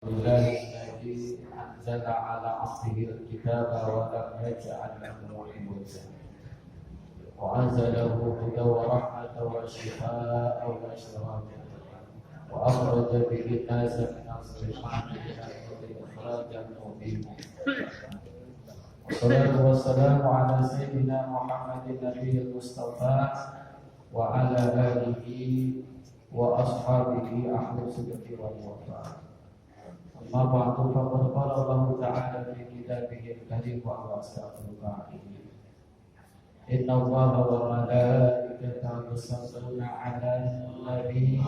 لله الذي أنزل على عبده الكتاب ولم يجعل له عوجا وأنزله هدى ورحمة وشفاء وإشراقا وأخرج به الناس من الظلمات إلى النور إخراجا مبينا والصلاة والسلام على سيدنا محمد النبي المصطفى وعلى آله وأصحابه أهل الصدق والوفاء. أما بعد فقد قال الله تعالى في كتابه الكريم وهو أصدق القائلين إن الله وملائكته يصلون على النبي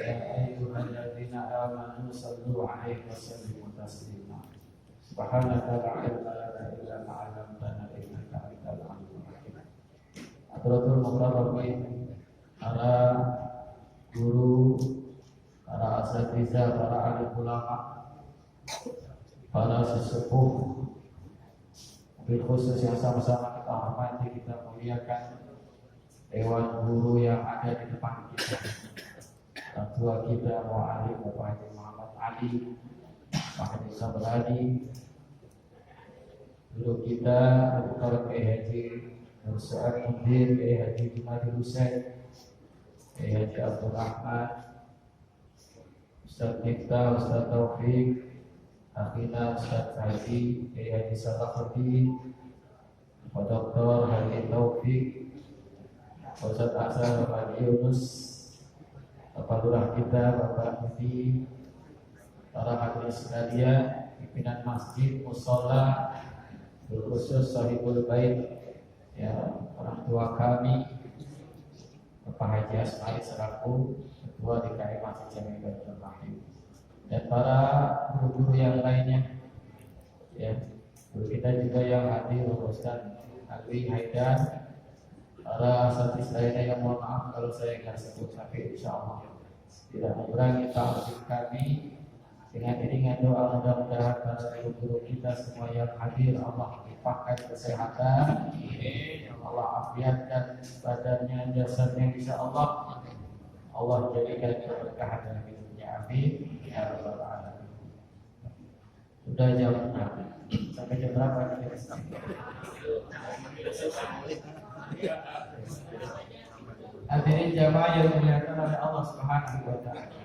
يا أيها الذين آمنوا صلوا عليه وسلموا تسليما سبحانك لا علم لنا إلا ما علمتنا إنك أنت العليم الحكيم. Hadratul Mukarramin, para guru, para asatidz, para alim ulama, para sesepuh, mobil khusus yang sama-sama kita hormati, kita muliakan, dewan guru yang ada di depan kita, orang tua kita, mu'alim Bapak Haji Muhammad Ali, Pak Haji Sabradi, guru kita, Dr. Haji Nursu'ad Mundir, Haji Jumadi Husain, Haji Abdul Rahman, Ustaz Miftah, Ustaz Taufik, Akhina, Ustaz Haji, Haji Salahuddin, Pak Dr. Haji Taufik, Ustaz Asal, Bapak Yunus, Bapak Lurah kita, Bapak Mufti, para hadirin sekalian, pimpinan masjid, musola, khusus Sahibul Bait, ya, orang tua kami, Bapak Haji Asmari selaku Ketua DKM Masjid Jami Baitul Rahim, dan para guru-guru yang lainnya, ya, guru kita juga yang hadir, Ustaz Alwi Haidar, para asatidz lainnya yang mohon maaf kalau saya nggak sebut sampai, insyaallah tidak mengurangi ta'zim kami. Dengan iringan doa mudah-mudahan para guru-guru kita semua yang hadir Allah limpahkan kesehatan, Allah afiatkan badannya, jasadnya, insyaallah Allah jadikan keberkahan dalam hidupnya, amin ya rabbal alamin. Sudah jam 6, sampai jam berapa nih? Hadirin jamaah yang dimuliakan oleh Allah Subhanahu wa taala,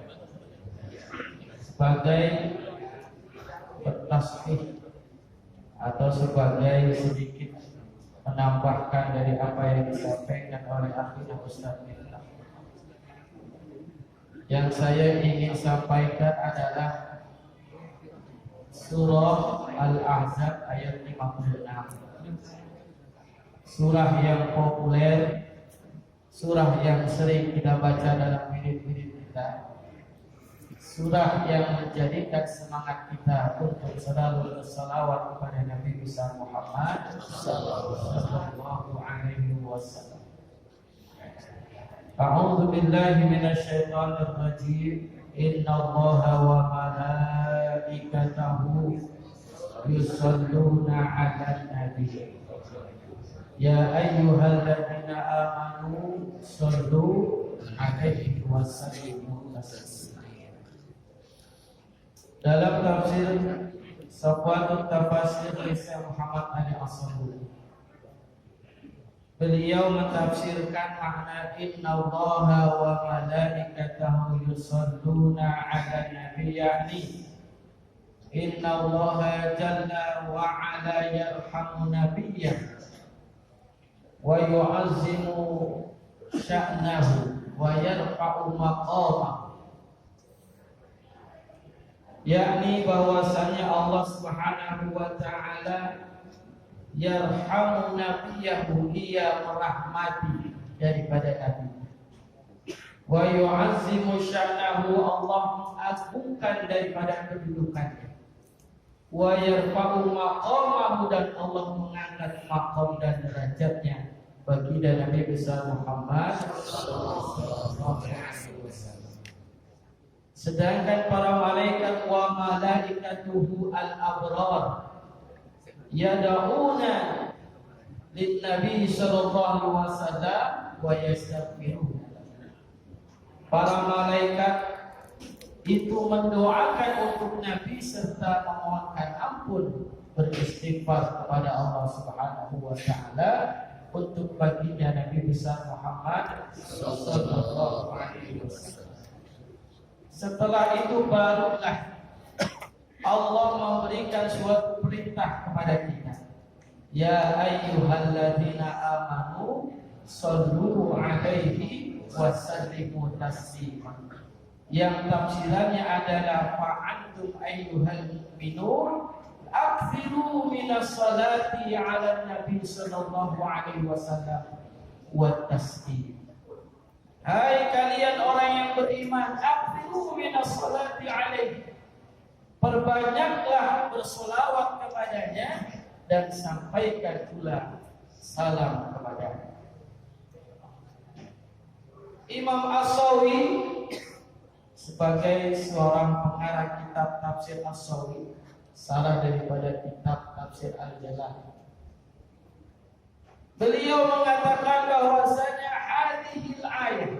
sebagai tasbih atau sebagai sedikit menambahkan dari apa yang disampaikan oleh akhirnya Ustaz Miftah, yang saya ingin sampaikan adalah surah Al-Ahzab ayat 56. Surah yang populer, surah yang sering kita baca dalam wirid-wirid kita, surah yang menjadikan semangat kita untuk selalu bersalawat kepada Nabi besar Muhammad sallallahu alaihi wasallam. A'udzu billahi minasyaitonir rajim. Innallaha wa malaikatahu yusholluna 'alan nabi. Ya ayyuhalladzina amanu shollu 'alaihi wa sallimu taslima. Dalam tafsir Safwatut Tafasir Syekh Muhammad Ali As-Sabuni, beliau mentafsirkan makna innallaha wa malaikatahu yusholluna 'alan nabi, yakni innallaha jalla wa 'ala yarhamu nabiyyah wa yu'azzimu sya'nahu wa yarfa'u maqamahu, yakni bahwasanya Allah Subhanahu wa taala yarhamu nabiyahu, ia merahmati daripada nabi, wa yu'azzimu sya'nahu, Allah mengagungkan daripada kedudukannya, wa yarfa'u maqamahu, dan Allah mengangkat maqam dan derajatnya bagi Nabi besar Muhammad sallallahu alaihi wasallam. Sedangkan para malaikat wa malaikatuhu al-abrar yad'una lin-nabi sallallahu alaihi wasallam wa yastaghfirun. Para malaikat itu mendoakan untuk Nabi serta memohonkan ampun, beristighfar kepada Allah Subhanahu wa taala untuk baginda Nabi besar Muhammad sallallahu alaihi wasallam. Setelah itu barulah Allah memberikan suatu perintah kepada kita. Ya ayyuhalladzina amanu shallu alaihi wa sallimu taslima. Yang tafsirannya adalah fa'antum ayyuhal mu'minun akthiru minas salati 'ala nabi sallallahu alaihi wasallam wa taslim. Hai kalian orang yang beriman, akthiru minas salati 'alaihi. Perbanyaklah bersolawat kepadanya dan sampaikan pula salam kepadanya. Imam As-Sawi sebagai seorang pengarang kitab tafsir As-Sawi, salah daripada kitab tafsir Al-Jalal, beliau mengatakan bahwasanya hadhil ayat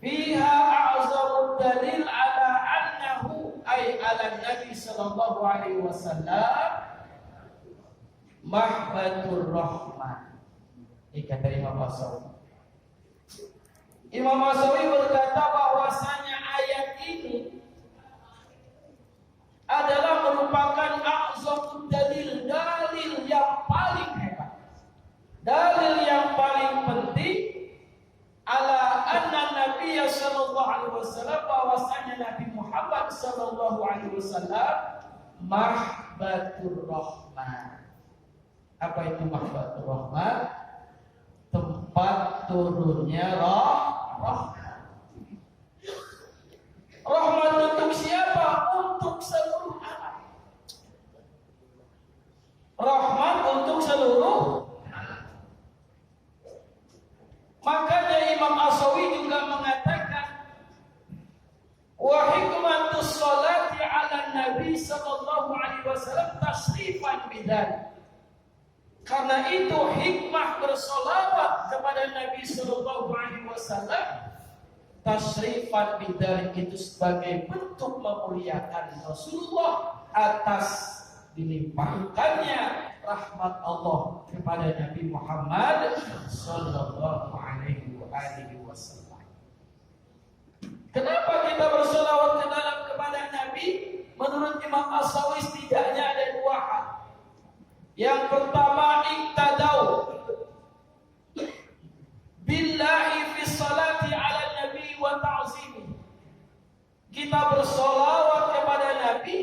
fiha a'zamu dalil ala annahu ay ala nabi sallallahu alaihi wasallam mahbatur rahman. Ini kata Imam As-Sawi. Imam As-Sawi berkata bahwasanya ayat ini adalah merupakan a'zamud dalil, dalil yang paling hebat, dalil yang paling penting ala anna Nabi sallallahu alaihi wasallam, bahwasanya Nabi Muhammad sallallahu alaihi wasallam mahbatur rahman. Apa itu mahbatur rahman? Tempat turunnya rahmat. Rahmat untuk siapa? Untuk seluruh alam. Rahmat untuk seluruh alam. Makanya Imam As-Sawi juga mengatakan wa hikmatus sholati 'ala nabi sallallahu alaihi wasallam tasrifan bidzalik. Karena itu hikmah bersolawat kepada Nabi sallallahu alaihi wasallam tasrifan bidzalik, itu sebagai bentuk memuliakan Rasulullah atas dilimpahkannya rahmat Allah kepada Nabi Muhammad sallallahu alaihi wasallam. Kenapa kita bersolawat kepada Nabi? Menurut Imam As-Sawi setidaknya ada dua hal. Yang pertama, iktadau billahi fi salati ala nabi wa ta'zimi. Kita bersolawat kepada Nabi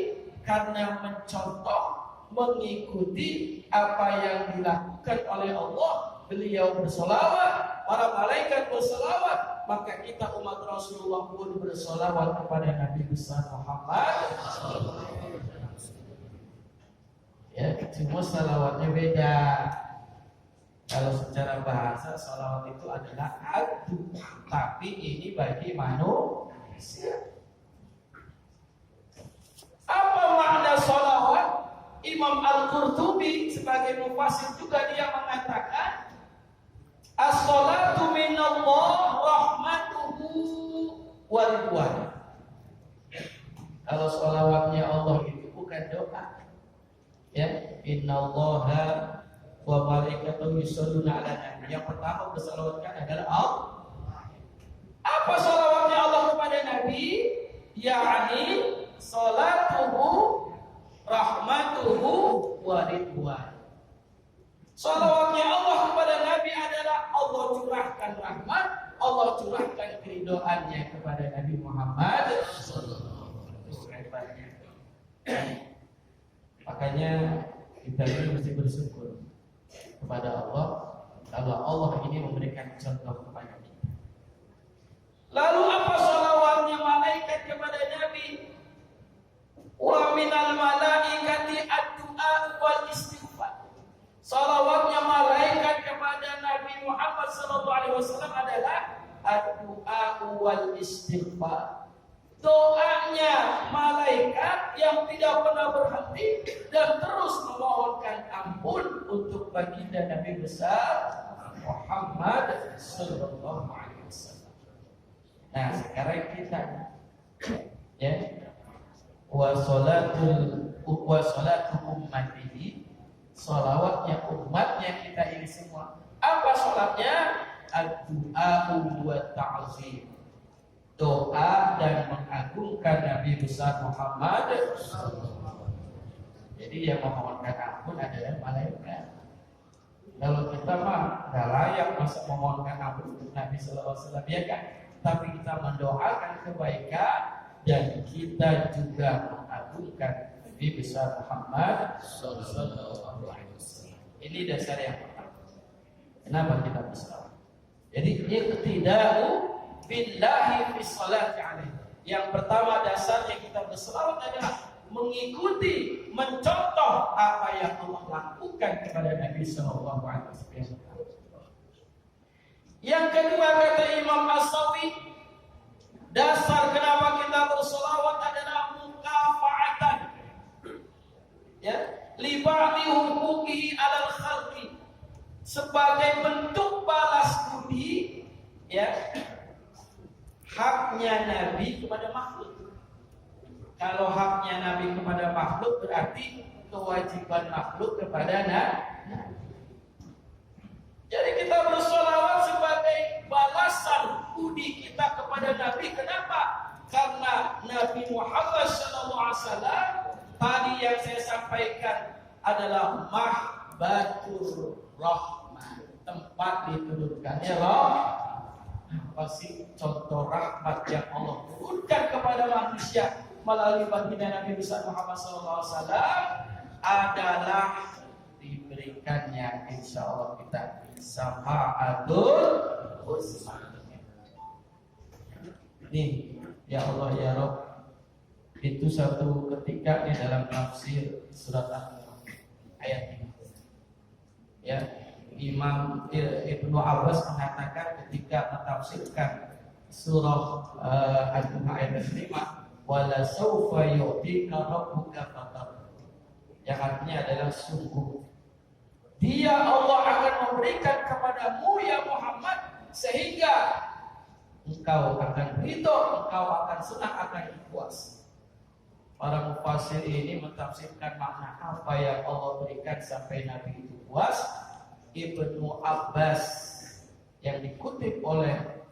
karena mencontoh, mengikuti apa yang dilakukan oleh Allah. Beliau bersolawat, para malaikat bersolawat, maka kita umat Rasulullah pun bersolawat kepada Nabi besar Muhammad. Ya, cuma salawatnya beda. Kalau secara bahasa salawat itu adalah adu, tapi ini bagi manusia. Apa makna salawat? Imam Al-Qurtubi sebagai mufassir juga dia mengatakan as-salatu minallah rahmatuhu wa ridwan. Kalau salawatnya Allah itu bukan doa. Ya, innallaha wa malaikatahu yusholluna 'alan nabi. Yang pertama bersalawatkan adalah Allah. Apa salawatnya Allah kepada Nabi? Yakni salatuhu rahmatuhu wa ridwan. Salawatnya Allah kepada Nabi adalah Allah curahkan rahmat, Allah curahkan keridhaannya kepada Nabi Muhammad sallallahu alaihi wasallam. Makanya kita ini mesti bersyukur kepada Allah kalau Allah ini memberikan contoh kepada kita. Lalu apa salawatnya malaikat kepada Nabi? Wa minal malaikati ad-du'a wal istighfar. Salawatnya malaikat kepada Nabi Muhammad sallallahu alaihi wasallam adalah ad-du'a wal istighfar. Doanya malaikat yang tidak pernah berhenti dan terus memohonkan ampun untuk baginda Nabi besar Muhammad sallallahu alaihi wasallam. Nah, sekarang kita wa salatu ummatihi, salawatnya umatnya kita ini semua. Apa salatnya? Ad-du'a wa ta'zim, doa dan mengagungkan Nabi besar Muhammad. Jadi yang memohonkan ampun adalah malaikat. Kalau kita mah gak layak masa memohonkan ampun untuk Nabi Sallallahu Alaihi Wasallam, ya kan? Tapi kita mendoakan kebaikan dan kita juga mengagungkan Nabi besar Muhammad Sallallahu Alaihi Wasallam. Ini dasar yang pertama. Kenapa kita berselawat? Jadi iqtida'u billahi fi sholati alaihi. Yang pertama dasarnya kita berselawat adalah mengikuti, mencontoh apa yang Allah lakukan kepada Nabi Sallallahu Alaihi Wasallam. Yang kedua kata Imam As-Sawi, dasar kenapa kita berselawat adalah mukafa'atan, ya, li ba'di huquqihi 'alal khalqi, sebagai bentuk balas budi, ya, haknya Nabi kepada makhluk. Kalau haknya Nabi kepada makhluk berarti kewajiban makhluk kepada Nabi. Jadi kita bersolawat sebagai balasan budi kita kepada Nabi. Kenapa? Karena Nabi Muhammad SAW tadi yang saya sampaikan adalah mahbatur rahmah, tempat diturunkannya apa sih contoh rahmat yang Allah turunkan kepada manusia melalui baginda Nabi besar Muhammad SAW adalah diberikannya insya Allah kita syafaatul uzma. Nih ya Allah ya Rabb, itu satu ketika di dalam tafsir surat Al-Mulk ayat ini, ya, Imam Ibnu Abbas mengatakan ketika mentafsirkan surah Al-Mulk ayat 5, wala saufa yu'tika rabbuka fatar, yang artinya adalah sungguh Dia Allah akan memberikan kepadamu ya Muhammad sehingga engkau akan ridho, engkau akan senang, akan puas. Para mufassir ini mentafsirkan makna apa yang Allah berikan sampai Nabi itu puas. Ibnu Abbas yang dikutip oleh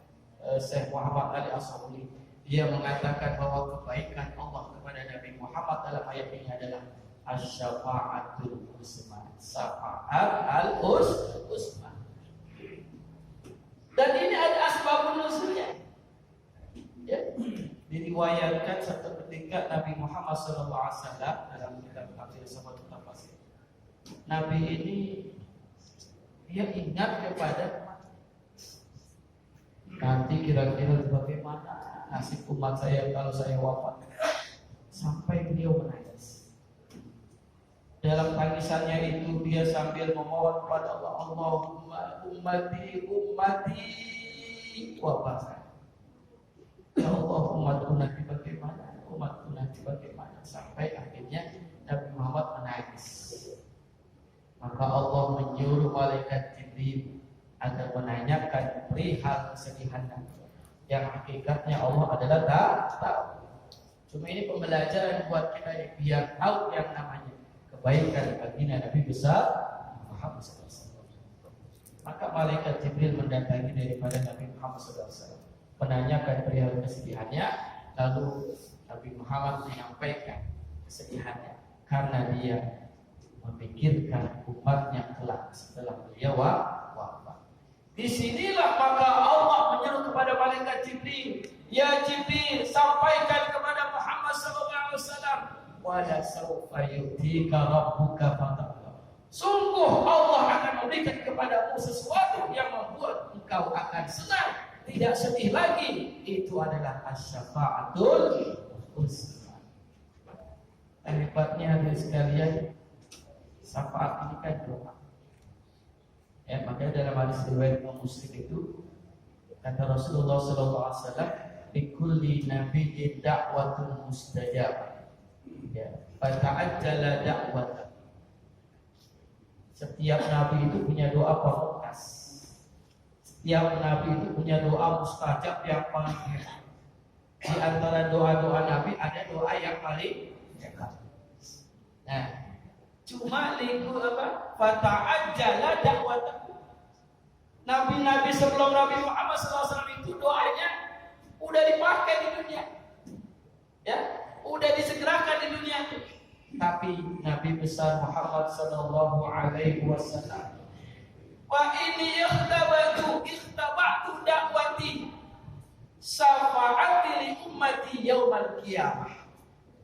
Syekh Muhammad Ali As-Sabuni, dia mengatakan bahwa kebaikan Allah kepada Nabi Muhammad dalam ayat ini adalah asy-syafa'atul uzma, syafa'at al-uzma. Dan ini ada asbabun nuzulnya. Ya, diriwayatkan satu ketika Nabi Muhammad SAW dalam kitab tafsir Sahabat Tafsir, Nabi ini dia ingat kepada nanti kira-kira bagaimana nasib umat saya kalau saya wafat, sampai beliau menangis. Dalam tangisannya itu dia sambil memohon kepada Allah, Allahumma ummati wafat saya. Ya Allah, umatku nanti bagaimana? Umatku nanti bagaimana? Sampai akhirnya Nabi Muhammad menangis. Maka Allah menyuruh malaikat Jibril agar menanyakan perihal kesedihan Nabi, yang hakikatnya Allah adalah tahu. Cuma ini pembelajaran buat kita ini, biar tahu yang namanya kebaikan baginda Nabi besar Muhammad SAW. Maka malaikat Jibril mendatangi daripada Nabi Muhammad SAW, menanyakan perihal kesedihannya, lalu Nabi Muhammad menyampaikan kesedihannya karena dia memikirkan umatnya kelak setelah beliau wafat. Disinilah maka Allah menyeru kepada malaikat Jibril, ya Jibril, sampaikan kepada Muhammad SAW, wala saufa yu'tika rabbuka fatarda. Sungguh Allah akan memberikan kepadamu sesuatu yang membuat engkau akan senang, tidak sedih lagi. Itu adalah asy-syafa'atul uzma. Hebatnya hadirin sekalian, syafaat ini kan doa. Ya, makanya dalam hadis riwayat Muslim itu kata Rasulullah SAW, likulli nabiyyin da'watun mustajabah. Ya, fata'ajjala da'watan. Setiap nabi itu punya doa pamungkas. Setiap nabi itu punya doa mustajab yang paling hebat. Di antara doa-doa nabi ada doa yang paling paling hebat. Nah, cuma liku apa? Fata'ajjala da'watahu. Nabi-nabi sebelum Nabi Muhammad SAW itu doanya udah dipakai di dunia, ya, udah disegerakan di dunia itu. Tapi Nabi besar Muhammad Sallallahu Alaihi Wasallam, wa ini ikhtabatu dakwati syafaati li ummati yaumal qiyamah.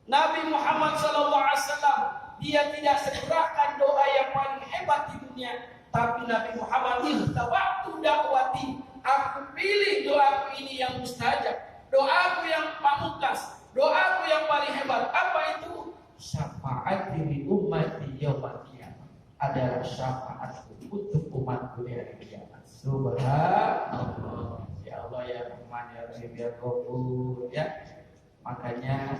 Nabi Muhammad Sallallahu Alaihi Wasallam dia tidak segerakan doa yang paling hebat di dunia, tapi Nabi Muhammad ikhtabatu dakwati, aku pilih doaku ini yang mustajab, doaku yang pamungkas, doaku yang paling hebat. Apa itu? Syafaat li ummati yaumal qiyamah, adalah syafaatku untuk umatku di hari kiamat. Subhanallah. Ya Allah ya Rahman ya Rahim ya Ghafur ya. Makanya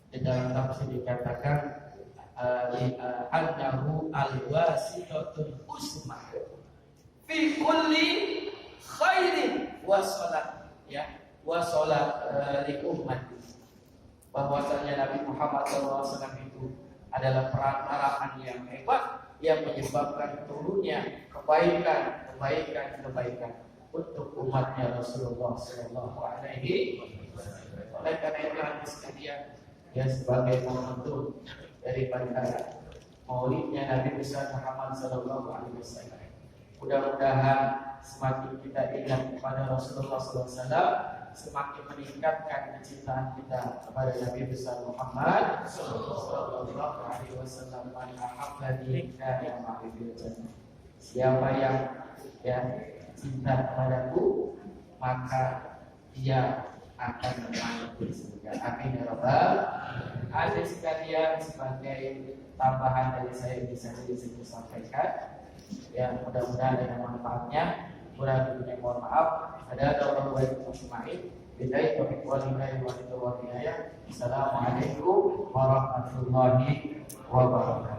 di dalam tafsir dikatakan annahu al-wasitatul usmah fi kulli khairin wa salat, ya, wa salat li ummati, bahwasanya Nabi Muhammad SAW itu adalah perantaraan yang hebat yang menyebabkan turunnya kebaikan untuk umatnya Rasulullah Sallallahu Alaihi Wasallam. Oleh karena itu hadis sekalian, ya, sebagai momentum daripada maulidnya Nabi besar Muhammad Sallallahu Alaihi Wasallam, mudah-mudahan semakin kita ingat kepada Rasulullah SAW, semakin meningkatkan kecintaan kita kepada Nabi besar Muhammad Sallallahu Alaihi Wasallam. Man ahabbani kana ma'i fil jannah. Siapa yang, ya, cinta kepadaku, maka dia akan masuk di surga. Amin ya rabbal alamin. Ada sekalian, sebagai tambahan dari saya bisa sampaikan, ya, mudah-mudahan ada manfaatnya. Kurang lebihnya mohon maaf. Ada orang baik Ismail. Bidai taufiq walillahi wa hidayah. Assalamualaikum warahmatullahi wabarakatuh.